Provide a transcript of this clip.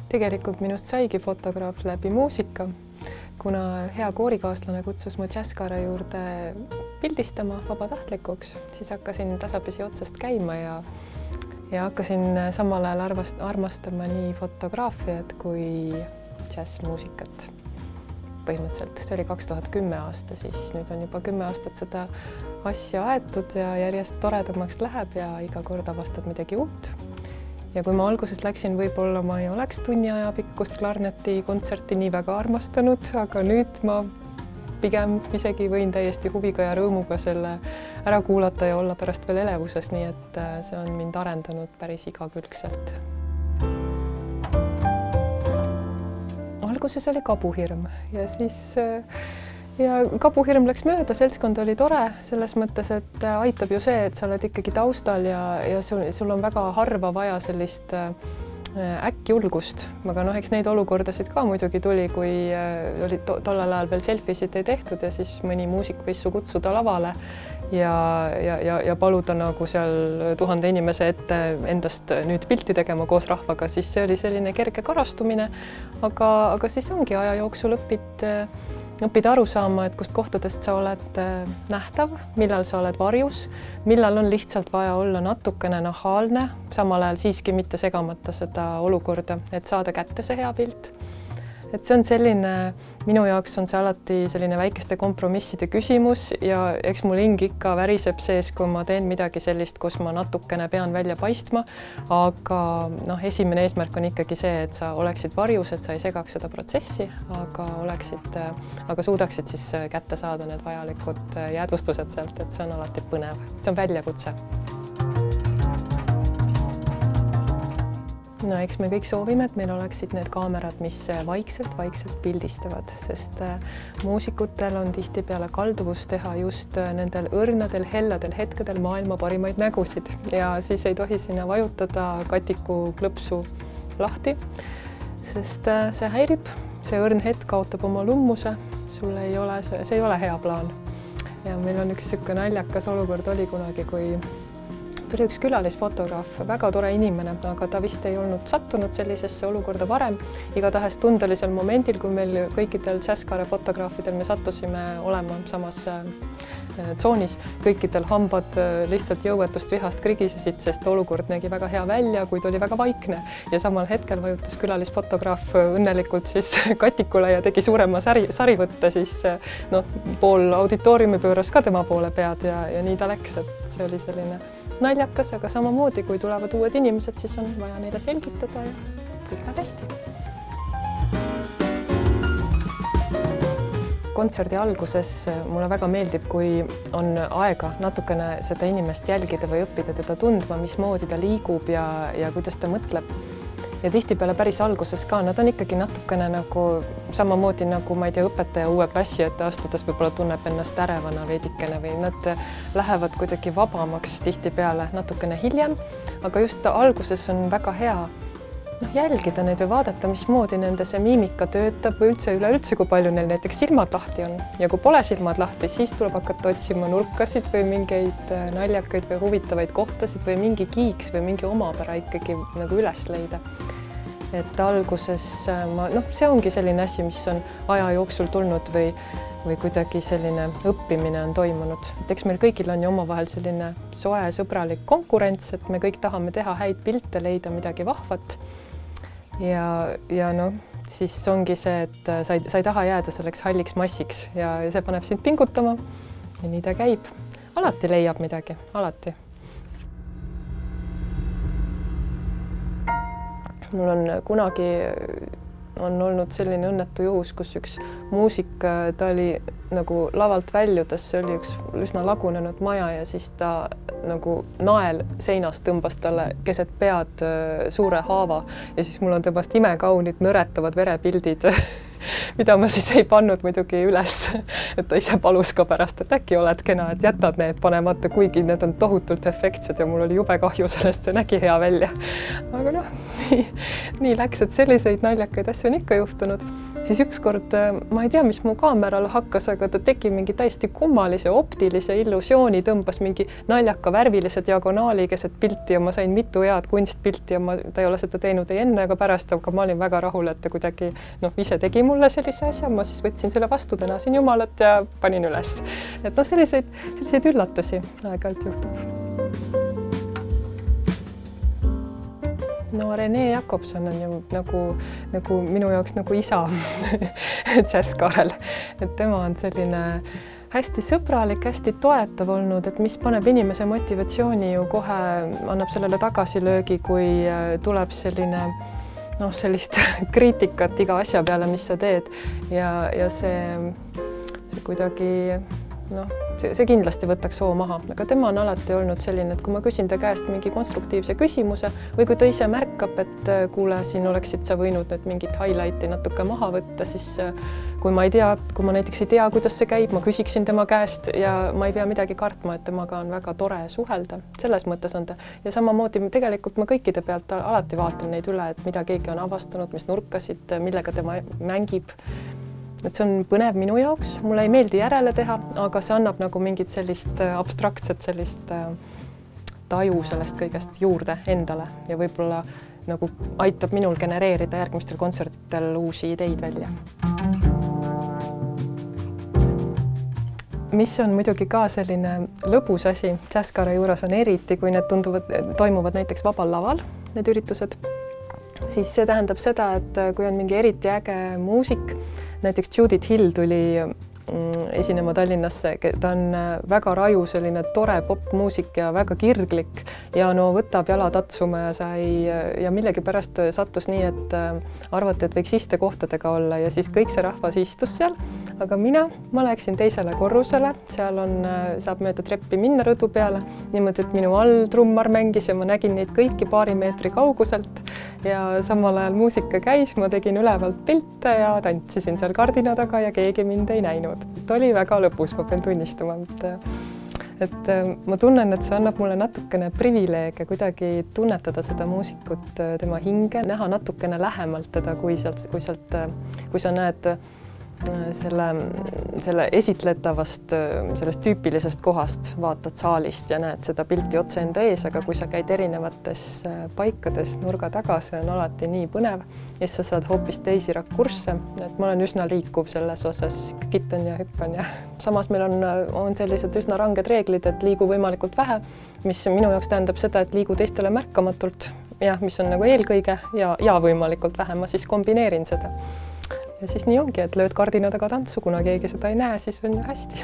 Tegelikult minust saigi fotograaf läbi muusika, kuna hea koorikaaslane kutsus mu Jazzkaare juurde pildistama vabatahtlikuks, siis hakkasin tasapisi otsast käima ja hakkasin samal ajal armastama nii fotograafiat kui džässmuusikat. Põhimõtteliselt, see oli 2010 aasta, siis nüüd on juba 10 aastat seda asja aetud ja järjest toredamaks läheb ja iga kord avastad midagi uut. Ja kui ma alguses läksin, võib-olla ma ei oleks tunni aja pikkust klarneti kontserti nii väga armastanud, aga nüüd ma pigem isegi võin täiesti huviga ja rõõmuga selle ära kuulata ja olla pärast veel elevuses, nii et see on mind arendanud päris igakülgselt. Alguses oli kabuhirm ja siis kabuhirm läks mööda, seltskond oli tore selles mõttes, et aitab ju see, et sa oled ikkagi taustal ja sul on väga harva vaja sellist äkkijulgust. Aga eks neid olukordasid ka muidugi tuli, kui oli tollel ajal veel selfisid ei tehtud ja siis mõni muusik võis su kutsuda lavale ja paluda nagu seal 1000 inimese ette endast nüüd pilti tegema koos rahvaga, siis see oli selline kerge karastumine, aga siis ongi aja jooksul õpid aru saama, et kust kohtadest sa oled nähtav, millal sa oled varjus, millal on lihtsalt vaja olla natukene nahaalne, samal ajal siiski mitte segamata seda olukorda, et saada kätte see hea pilt. Et see on selline, minu jaoks on see alati selline väikeste kompromisside küsimus ja eks mul hing ikka väriseb sees, kui ma teen midagi sellist, kus ma natukene pean välja paistma, aga esimene eesmärk on ikkagi see, et sa oleksid varjus, et sa ei segaks seda protsessi, aga suudaksid siis kätte saada need vajalikud jäädvustused sealt, et see on alati põnev. See on väljakutse. Eks me kõik soovime, et meil oleksid need kaamerad, mis vaikselt pildistavad, sest muusikutel on tihtipeale kalduvus teha just nendel õrnadel, helladel hetkedel maailma parimaid nägusid ja siis ei tohi sinna vajutada katiku klõpsu lahti, sest see häirib, see õrn hetk kaotab oma lummuse, see ei ole hea plaan. Ja meil on üks siuke naljakas olukord oli kunagi, kui tuli üks külalisfotograaf, väga tore inimene, aga ta vist ei olnud sattunud sellisesse olukorda varem. Igatahes tundelisel momendil, kui meil kõikidel Jazzkaare fotograafidel me sattusime olema samas tsoonis, kõikidel hambad lihtsalt jõuetust vihast krigisesid, sest olukord nägi väga hea välja, kuid oli väga vaikne. Ja samal hetkel vajutas külalisfotograaf õnnelikult siis katikule ja tegi suurema sarivõtte, siis pool auditooriumi pööras ka tema poole pead ja nii ta läks, et see oli selline naljakas, aga samamoodi, kui tulevad uued inimesed, siis on vaja neile selgitada ja kõik läheb hästi. Kontserdi alguses mulle väga meeldib, kui on aega natukene seda inimest jälgida või õppida teda tundma, mismoodi ta liigub ja kuidas ta mõtleb. Ja tihtipeale päris alguses ka, nad on ikkagi natukene nagu samamoodi nagu, ma ei tea, õpetaja uue klassi ette astudes võib-olla tunneb ennast ärevana veidikene või nad lähevad kuidagi vabamaks tihtipeale natukene hiljem, aga just alguses on väga hea jälgida neid või vaadata, mismoodi nende see miimika töötab või üleüldse, kui palju neil näiteks silmad lahti on. Ja kui pole silmad lahti, siis tuleb hakata otsima nurkasid või mingeid naljakaid või huvitavaid kohtasid või mingi kiiks või mingi omapära ikkagi nagu üles leida. Et alguses, see ongi selline asi, mis on aja jooksul tulnud või kuidagi selline õppimine on toimunud. Et eks meil kõigil on ju omavahel selline soe, sõbralik konkurents, et me kõik tahame teha häid pilte, leida midagi vahvat. Ja siis ongi see, et sa ei taha jääda selleks halliks massiks ja see paneb sind pingutama ja nii ta käib. Alati leiab midagi, alati. Mul on kunagi olnud selline õnnetu juhus, kus üks muusik, ta oli nagu lavalt väljudes, see oli üks üsna lagunenud maja ja siis ta nagu nael seinast tõmbas talle keset pead suure haava ja siis mul on temast imekaunid nõretavad verepildid, mida ma siis ei pannud muidugi üles, et ta ise palus ka pärast, et äkki oled kena, et jätad need panemata, kuigi need on tohutult efektsed ja mul oli jube kahju sellest, see nägi hea välja. Aga nii läks, et selliseid naljakaid asju on ikka juhtunud. siis ükskord ma ei tea, mis mu kaameral hakkas, aga ta tegi mingi täiesti kummalise optilise illusiooni, tõmbas mingi naljaka värvilise diagonaali keset pilti ja ma sain mitu head kunstpilti ja ta ei ole seda teinud ei enne ega pärast, aga ma olin väga rahul, et ta kuidagi ise tegi mulle sellise asja, ma siis võtsin selle vastu, tänasin Jumalat ja panin üles. Et selliseid üllatusi aeg-ajalt juhtub. No Rene Jakobson on ju nagu minu jaoks nagu isa džässkaarel, et tema on selline hästi sõbralik, hästi toetav olnud, et mis paneb inimese motivatsiooni ju kohe, annab sellele tagasilöögi, kui tuleb selline sellist kriitikat iga asja peale, mis sa teed ja see kuidagi see kindlasti võtaks hoo maha, aga tema on alati olnud selline, et kui ma küsin ta käest mingi konstruktiivse küsimuse või kui ta ise märkab, et kuule, siin oleksid sa võinud nüüd mingit highlighti natuke maha võtta, siis kui ma näiteks ei tea, kuidas see käib, ma küsiksin tema käest ja ma ei pea midagi kartma, et temaga on väga tore suhelda. Selles mõttes on ta. Ja samamoodi tegelikult ma kõikide pealt alati vaatan neid üle, et mida keegi on avastanud, mis nurkasid, millega tema mängib. Et see on põnev minu jaoks, mulle ei meeldi järele teha, aga see annab nagu mingit sellist abstraktset sellist taju sellest kõigest juurde endale ja võib-olla nagu aitab minul genereerida järgmistel kontsertitel uusi ideid välja. Mis on muidugi ka selline lõbus asi, džässkaare juures on eriti, kui need toimuvad näiteks vabal laval, need üritused, siis see tähendab seda, et kui on mingi eriti äge muusik, näiteks Judith Hill tuli esinema Tallinnasse, ta on väga raju, selline tore popmuusik ja väga kirglik ja võtab jala tatsuma ja millegipärast sattus nii, et arvati, et võiks istekohtadega olla ja siis kõik see rahvas istus seal, aga ma läksin teisele korrusele, seal saab mööda treppi minna rõdu peale, niimoodi, et minu all trummar mängis ja ma nägin neid kõiki paari meetri kauguselt ja samal ajal muusika käis, ma tegin ülevalt pilte ja tantsisin seal kardina taga ja keegi mind ei näinud. Et oli väga lõbus, ma pean tunnistama, et ma tunnen, et see annab mulle natukene privileege kuidagi tunnetada seda muusikut, tema hinge, näha natukene lähemalt teda, kui sa näed selle esitletavast, sellest tüüpilisest kohast, vaatad saalist ja näed seda pilti otse enda ees, aga kui sa käid erinevates paikades nurga taga, see on alati nii põnev ja siis sa saad hoopis teisi rakursse, et ma olen üsna liikuv selles osas, kitan ja hüppan ja samas meil on sellised üsna ranged reeglid, et liigu võimalikult vähe, mis minu jaoks tähendab seda, et liigu teistele märkamatult ja mis on nagu eelkõige ja võimalikult vähe, ma siis kombineerin seda. Ja siis nii ongi, et lööd kardina taga tantsu, kuna keegi seda ei näe, siis on ju hästi.